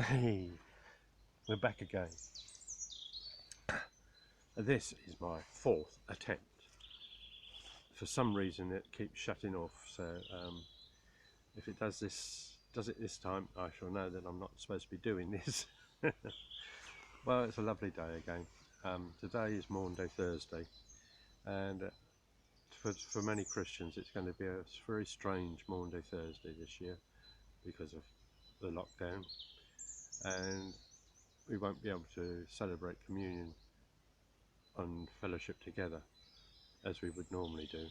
Hey, we're back again. This is my fourth attempt. For some reason it keeps shutting off, so if it does it this time, I shall know that I'm not supposed to be doing this. Well, it's a lovely day again. Today is Maundy Thursday, and for many Christians it's going to be a very strange Maundy Thursday this year because of the lockdown, and we won't be able to celebrate communion and fellowship together as we would normally do.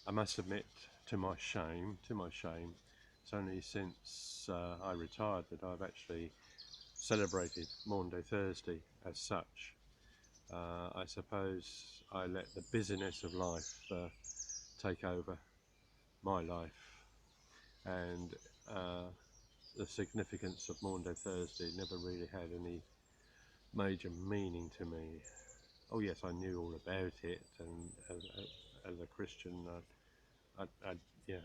I must admit, to my shame, it's only since I retired that I've actually celebrated Maundy Thursday as such. I suppose I let the busyness of life take over my life, and the significance of Maundy Thursday never really had any major meaning to me. Oh yes, I knew all about it, and as a Christian, yeah,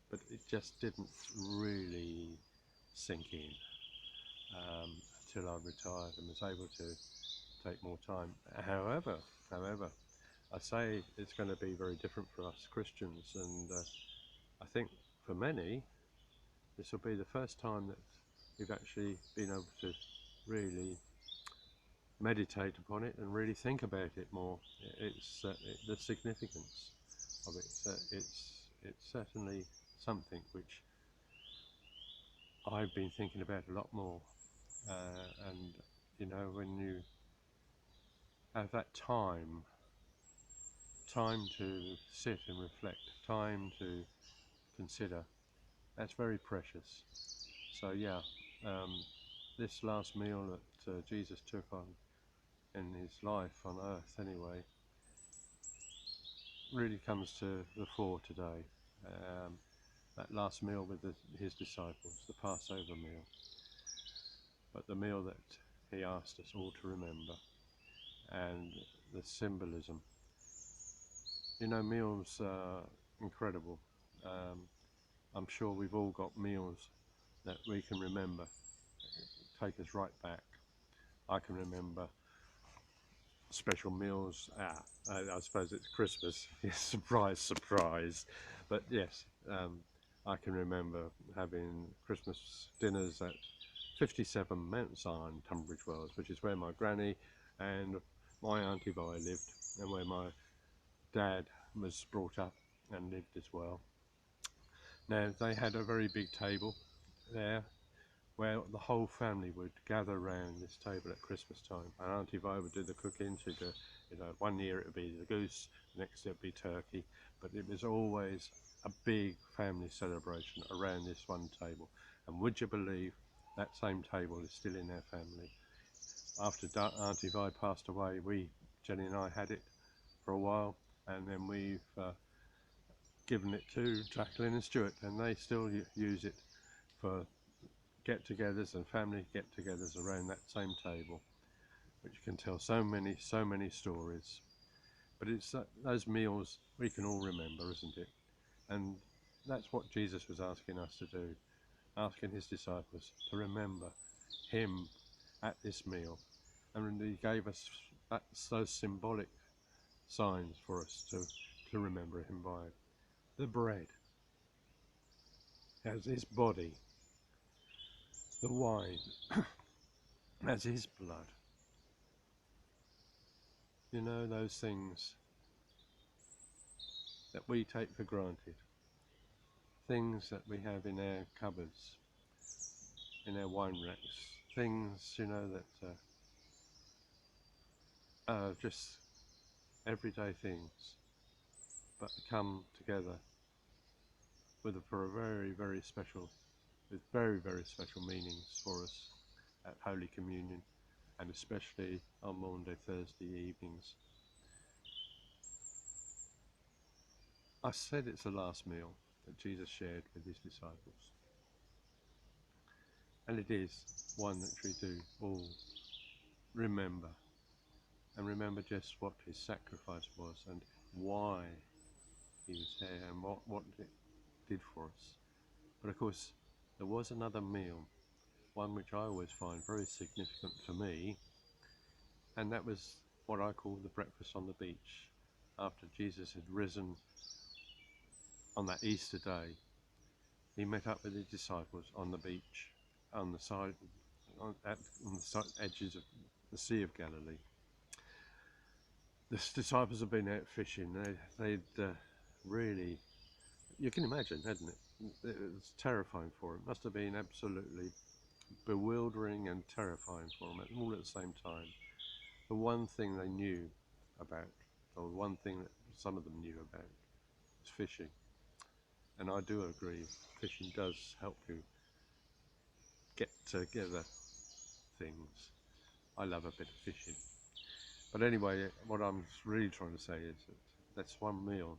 but it just didn't really sink in until I retired and was able to take more time. However, I say it's going to be very different for us Christians, and I think for many this will be the first time that we've actually been able to really meditate upon it and really think about it more. It's the significance of it. It's certainly something which I've been thinking about a lot more. And you know, when you have that time to sit and reflect, time to consider, that's very precious. So yeah, this last meal that Jesus took on in his life on earth anyway really comes to the fore today. That last meal with his disciples, the Passover meal, but the meal that he asked us all to remember, and the symbolism. You know, meals are incredible. I'm sure we've all got meals that we can remember, take us right back. I can remember special meals. I suppose it's Christmas. Surprise, surprise. But yes, I can remember having Christmas dinners at 57 Mount Zion, Tunbridge Wells, which is where my granny and my Auntie Vi lived, and where my dad was brought up and lived as well. Now, they had a very big table there where the whole family would gather around this table at Christmas time. And Auntie Vi would do the cooking. She'd do, you know, one year it would be the goose, next it would be turkey, but it was always a big family celebration around this one table. And would you believe that same table is still in our family? After Auntie Vi passed away, Jenny and I had it for a while, and then we've given it to Jacqueline and Stuart, and they still use it for get-togethers and family get-togethers around that same table, which can tell so many stories. But it's those meals we can all remember, isn't it? And that's what Jesus was asking us to do, asking his disciples to remember him at this meal. And he gave us those symbolic signs for us to remember him by. The bread as his body, the wine as his blood. You know, those things that we take for granted, things that we have in our cupboards, in our wine racks, things, you know, that are just everyday things, but come together for a very special, with very special meanings for us at Holy Communion, and especially on Maundy Thursday evenings. I said it's the last meal that Jesus shared with his disciples, and it is one that we do all remember, and remember just what his sacrifice was and why he was there and what it did for us. But of course, there was another meal one which I always find very significant for me, and that was what I call the breakfast on the beach. After Jesus had risen on that Easter day, he met up with his disciples on the beach, on the side, on the edges of the Sea of Galilee. The disciples had been out fishing. They'd really, you can imagine, hadn't it? It was terrifying for them. It must have been absolutely bewildering and terrifying for them all at the same time. The one thing they knew about, or the one thing that some of them knew about, was fishing. And I do agree, fishing does help you get together things. I love a bit of fishing. But anyway, what I'm really trying to say is that that's one meal.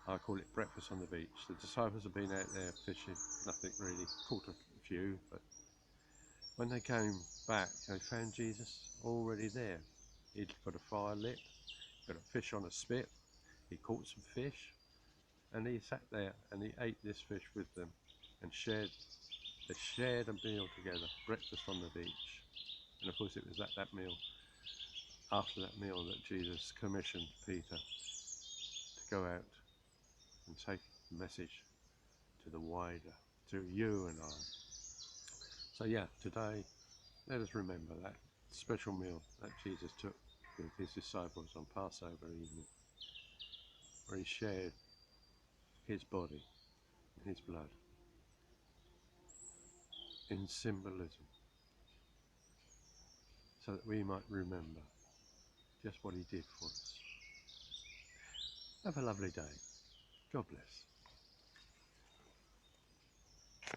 I call it breakfast on the beach. The disciples have been out there fishing, nothing really, caught a few, but when they came back, they found Jesus already there. He'd got a fire lit, got a fish on a spit, he caught some fish, and he sat there and he ate this fish with them and they shared a meal together, breakfast on the beach. And of course it was at that meal, after that meal, that Jesus commissioned Peter to go out and take the message to the wider, to you and I. So yeah, today, let us remember that special meal that Jesus took with his disciples on Passover evening, where he shared his body and his blood in symbolism, so that we might remember just what he did for us. Have a lovely day. God bless.